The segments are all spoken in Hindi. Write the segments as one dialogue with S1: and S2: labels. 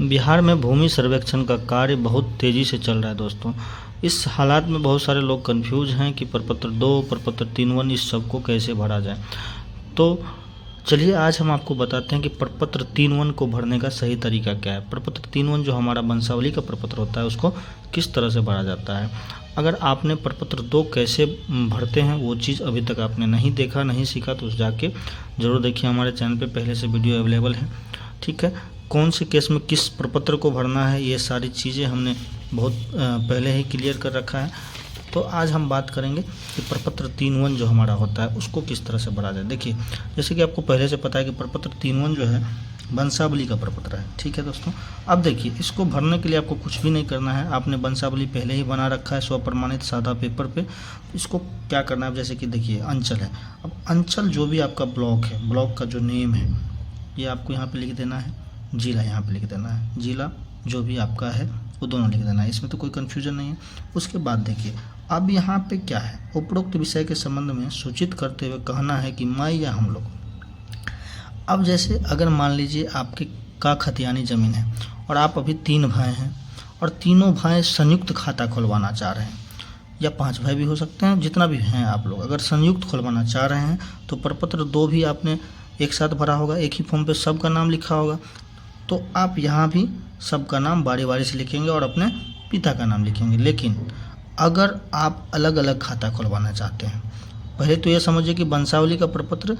S1: बिहार में भूमि सर्वेक्षण का कार्य बहुत तेज़ी से चल रहा है दोस्तों। इस हालात में बहुत सारे लोग कंफ्यूज हैं कि प्रपत्र 2, प्रपत्र 3(1) इस सब को कैसे भरा जाए। तो चलिए आज हम आपको बताते हैं कि प्रपत्र 3(1) को भरने का सही तरीका क्या है। प्रपत्र 3(1) जो हमारा वंशावली का प्रपत्र होता है उसको किस तरह से भरा जाता है। अगर आपने प्रपत्र 2 कैसे भरते हैं वो चीज़ अभी तक आपने नहीं देखा, नहीं सीखा, तो जाके ज़रूर देखिए। हमारे चैनल पे पहले से वीडियो अवेलेबल है, ठीक है। कौन से केस में किस प्रपत्र को भरना है ये सारी चीज़ें हमने बहुत पहले ही क्लियर कर रखा है। तो आज हम बात करेंगे कि प्रपत्र 3(1) जो हमारा होता है उसको किस तरह से भरा जाए। देखिए, जैसे कि आपको पहले से पता है कि प्रपत्र 3(1) जो है वंशावली का प्रपत्र है, ठीक है दोस्तों। अब देखिए, इसको भरने के लिए आपको कुछ भी नहीं करना है। आपने वंशावली पहले ही बना रखा है स्वप्रमाणित सादा पेपर पे। इसको क्या करना है, जैसे कि देखिए अंचल है। अब अंचल जो भी आपका ब्लॉक है, ब्लॉक का जो नेम है ये आपको यहाँ पे लिख देना है। जिला यहाँ पे लिख देना है, जिला जो भी आपका है वो दोनों लिख देना है, इसमें तो कोई कन्फ्यूजन नहीं है। उसके बाद देखिए, अब यहाँ पे क्या है, उपरोक्त विषय के संबंध में सूचित करते हुए कहना है कि मैं या हम लोग। अब जैसे अगर मान लीजिए आपके का खतियानी ज़मीन है और आप अभी 3 भाई हैं और तीनों भाई संयुक्त खाता खुलवाना चाह रहे हैं, या 5 भाई भी हो सकते हैं, जितना भी हैं आप लोग, अगर संयुक्त खुलवाना चाह रहे हैं तो प्रपत्र 2 भी आपने एक साथ भरा होगा, एक ही फॉर्म पे सबका नाम लिखा होगा। तो आप यहाँ भी सबका नाम बारी बारी से लिखेंगे और अपने पिता का नाम लिखेंगे। लेकिन अगर आप अलग अलग खाता खुलवाना चाहते हैं, पहले तो ये समझिए कि वंशावली का प्रपत्र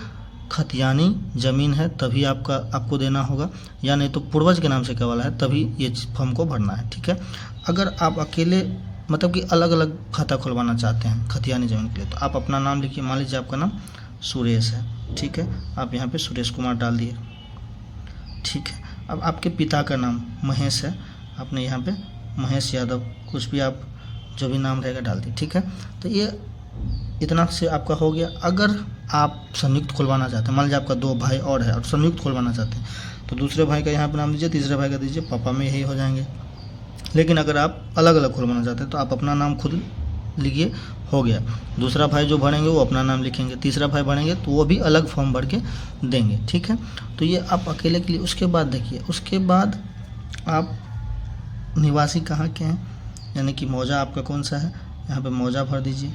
S1: खतियानी ज़मीन है तभी आपको देना होगा, या नहीं तो पूर्वज के नाम से केवल है तभी ये फॉर्म को भरना है, ठीक है। अगर आप अकेले मतलब कि अलग अलग खाता खुलवाना चाहते हैं खतियानी ज़मीन के लिए, तो आप अपना नाम लिखिए। मान लीजिए आपका नाम सुरेश है, ठीक है, आप यहाँ पे सुरेश कुमार डाल दिए, ठीक है। अब आपके पिता का नाम महेश है, आपने यहाँ पे महेश यादव कुछ भी आप जो भी नाम रहेगा डाल दिए, ठीक है। तो ये इतना से आपका हो गया। अगर आप संयुक्त खुलवाना चाहते हैं, मान लीजिए आपका 2 भाई और है और संयुक्त खुलवाना चाहते हैं, तो दूसरे भाई का यहाँ पे नाम दीजिए, तीसरे भाई का दीजिए, पापा में यही हो जाएंगे। लेकिन अगर आप अलग अलग खुलवाना चाहते हैं तो आप अपना नाम खुद लिखिए, हो गया। दूसरा भाई जो भरेंगे वो अपना नाम लिखेंगे, तीसरा भाई भरेंगे तो वो भी अलग फॉर्म भर के देंगे, ठीक है। तो ये आप अकेले के लिए। उसके बाद देखिए, उसके बाद आप निवासी कहाँ के हैं, यानी कि मौजा आपका कौन सा है, यहाँ पे मौजा भर दीजिए।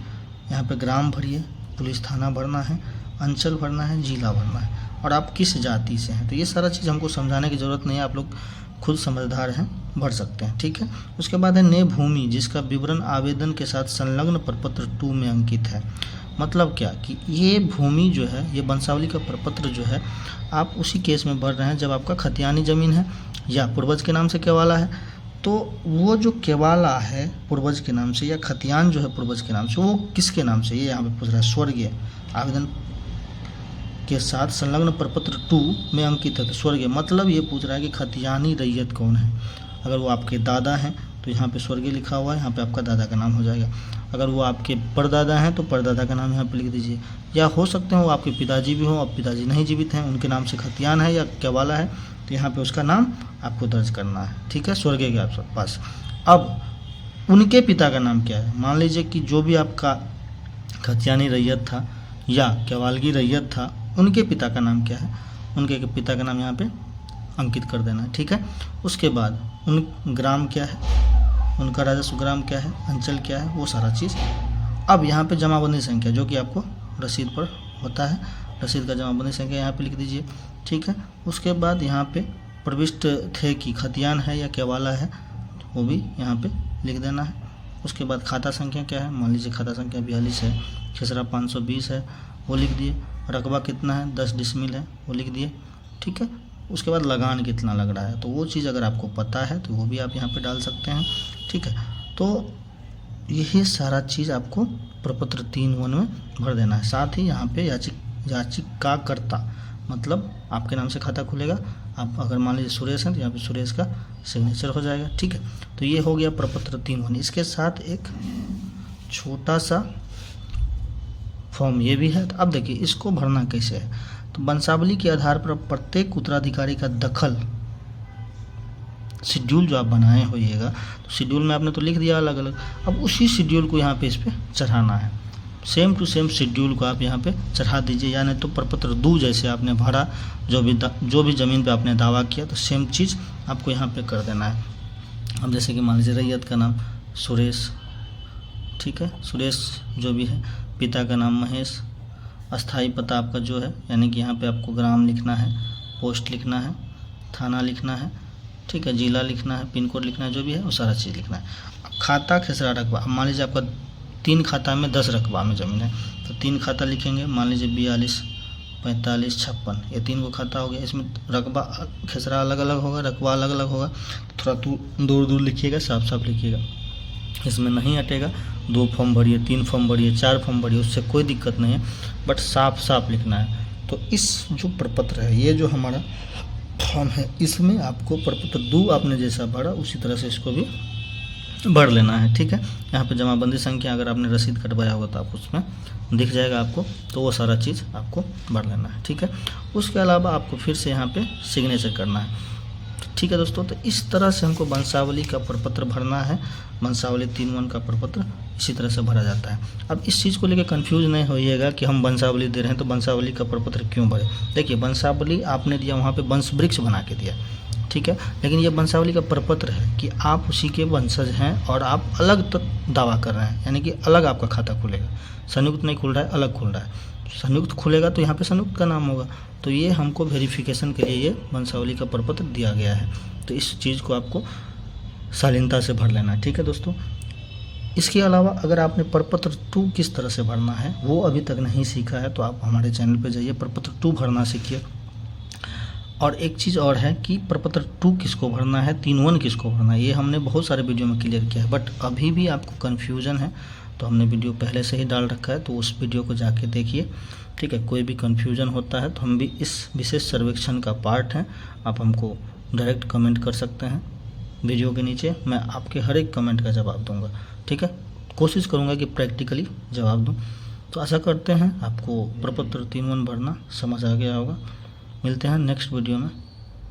S1: यहाँ पे ग्राम भरिए, पुलिस थाना भरना है, अंचल भरना है, जिला भरना है, और आप किस जाति से हैं। तो ये सारा चीज़ हमको समझाने की ज़रूरत नहीं है, आप लोग खुद समझदार हैं, भर सकते हैं, ठीक है। उसके बाद है ने भूमि, जिसका विवरण आवेदन के साथ संलग्न प्रपत्र 2 में अंकित है। मतलब क्या कि ये भूमि जो है, ये वंशावली का प्रपत्र जो है, आप उसी केस में भर रहे हैं जब आपका खतियानी ज़मीन है या पूर्वज के नाम से केवाला है। तो वो जो केवाला है पूर्वज के नाम से या खतियान जो है पूर्वज के नाम से, वो किसके नाम से, ये यहाँ पे पूछ रहा है। स्वर्गीय आवेदन के साथ संलग्न प्रपत्र 2 में अंकित है। तो स्वर्गीय मतलब ये पूछ रहा है कि खतियानी रैयत कौन है। अगर वो आपके दादा हैं तो यहाँ पे स्वर्गीय लिखा हुआ है, यहाँ पे आपका दादा का नाम हो जाएगा। अगर वो आपके परदादा हैं तो परदादा का नाम यहाँ पे लिख दीजिए। या हो सकते हैं वो आपके पिताजी भी हों, अब पिताजी नहीं जीवित हैं, उनके नाम से खतियान है या केवाला है, तो यहाँ पे उसका नाम आपको दर्ज करना है, ठीक है, स्वर्गीय के आपके पास। अब उनके पिता का नाम क्या है, मान लीजिए कि जो भी आपका खतियानी रैयत था या केवालगी रैयत था, उनके पिता का नाम क्या है, उनके पिता का नाम यहाँ पे अंकित कर देना है, ठीक है। उसके बाद उन ग्राम क्या है, उनका राजस्व ग्राम क्या है, अंचल क्या है, वो सारा चीज़। अब यहाँ पे जमाबंदी संख्या जो कि आपको रसीद पर होता है, रसीद का जमाबंदी संख्या यहाँ पे लिख दीजिए, ठीक है। उसके बाद यहाँ पे प्रविष्ट थे कि खतियान है या केवाला है, वो भी यहाँ पे लिख देना है। उसके बाद खाता संख्या क्या है, मान लीजिए खाता संख्या 42 है, खेसरा 520 है, वो लिख दिए। रकबा कितना है, 10 डिसमिल है, वो लिख दिए, ठीक है। उसके बाद लगान कितना लग रहा है, तो वो चीज़ अगर आपको पता है तो वो भी आप यहाँ पे डाल सकते हैं, ठीक है। तो यही सारा चीज़ आपको प्रपत्र 3(1) में भर देना है। साथ ही यहाँ पे याचिकाकर्ता मतलब आपके नाम से खाता खुलेगा। आप अगर मान लीजिए सुरेश हैं तो यहाँ पे सुरेश का सिग्नेचर हो जाएगा, ठीक है। तो ये हो गया प्रपत्र 3(1). इसके साथ एक छोटा सा फॉर्म ये भी है। तो अब देखिए इसको भरना कैसे है। तो वंशावली के आधार पर प्रत्येक उत्तराधिकारी का दखल शेड्यूल जो आप बनाए होइएगा, तो शेड्यूल में आपने तो लिख दिया अलग अलग, अब उसी शेड्यूल को यहाँ पे इस पर चढ़ाना है। सेम टू सेम शेड्यूल को आप यहाँ पे चढ़ा दीजिए, यानी तो प्रपत्र 2 जैसे आपने भरा, जो भी ज़मीन पे आपने दावा किया, तो सेम चीज़ आपको यहाँ पे कर देना है। अब जैसे कि मान लीजिए रैयत का नाम सुरेश, ठीक है, सुरेश जो भी है, पिता का नाम महेश, अस्थाई पता आपका जो है, यानी कि यहाँ पे आपको ग्राम लिखना है, पोस्ट लिखना है, थाना लिखना है, ठीक है, जिला लिखना है, पिन कोड लिखना है, जो भी है वो सारा चीज़ लिखना है। खाता खेसरा रकबा, अब मान लीजिए आपका 3 खाता में 10 रकबा में ज़मीन है, तो 3 खाता लिखेंगे, मान लीजिए 42, 45, 56, ये 3 को खाता हो गया। इसमें रकबा खेसरा अलग अलग होगा, रकबा अलग अलग होगा, थोड़ा दूर दूर लिखिएगा, साफ साफ लिखिएगा, इसमें नहीं हटेगा। 2 फॉर्म भरिए, 3 फॉर्म भरिए, 4 फॉर्म भरिए, उससे कोई दिक्कत नहीं है, बट साफ साफ लिखना है। तो इस जो प्रपत्र है, ये जो हमारा फॉर्म है, इसमें आपको प्रपत्र 2 आपने जैसा भरा उसी तरह से इसको भी भर लेना है, ठीक है। यहाँ पे जमाबंदी संख्या अगर आपने रसीद कटवाया होगा तो आप उसमें दिख जाएगा आपको, तो वो सारा चीज़ आपको भर लेना है, ठीक है। उसके अलावा आपको फिर से यहाँ पे सिग्नेचर करना है, ठीक है दोस्तों। तो इस तरह से हमको वंशावली का प्रपत्र भरना है। वंशावली 3-1 का प्रपत्र इसी तरह से भरा जाता है। अब इस चीज़ को लेकर कंफ्यूज नहीं होइएगा कि हम वंशावली दे रहे हैं तो वंशावली का प्रपत्र क्यों भरे। देखिए, वंशावली आपने दिया, वहाँ पे वंश वृक्ष बना के दिया, ठीक है, लेकिन ये वंशावली का प्रपत्र है कि आप उसी के वंशज हैं और आप अलग दावा कर रहे हैं, यानी कि अलग आपका खाता खुलेगा, संयुक्त नहीं खुल रहा है, अलग खुल रहा है। संयुक्त खुलेगा तो यहाँ पे संयुक्त का नाम होगा, तो ये हमको वेरिफिकेशन के लिए ये वंशावली का प्रपत्र दिया गया है। तो इस चीज़ को आपको शालीनता से भर लेना है, ठीक है दोस्तों। इसके अलावा अगर आपने प्रपत्र 2 किस तरह से भरना है वो अभी तक नहीं सीखा है तो आप हमारे चैनल पर जाइए, प्रपत्र 2 भरना सीखिए। और एक चीज़ और है कि प्रपत्र 2 किसको भरना है, 3-1 किसको भरना है, ये हमने बहुत सारे वीडियो में क्लियर किया है, बट अभी भी आपको कन्फ्यूजन है तो हमने वीडियो पहले से ही डाल रखा है, तो उस वीडियो को जाके देखिए, ठीक है। कोई भी कन्फ्यूजन होता है तो हम भी इस विशेष सर्वेक्षण का पार्ट हैं, आप हमको डायरेक्ट कमेंट कर सकते हैं वीडियो के नीचे, मैं आपके हर एक कमेंट का जवाब दूंगा, ठीक है। कोशिश करूंगा कि प्रैक्टिकली जवाब दूं। तो आशा करते हैं आपको प्रपत्र 3-1 भरना समझ आ गया होगा। मिलते हैं नेक्स्ट वीडियो में,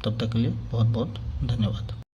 S1: तब तक के लिए बहुत बहुत धन्यवाद।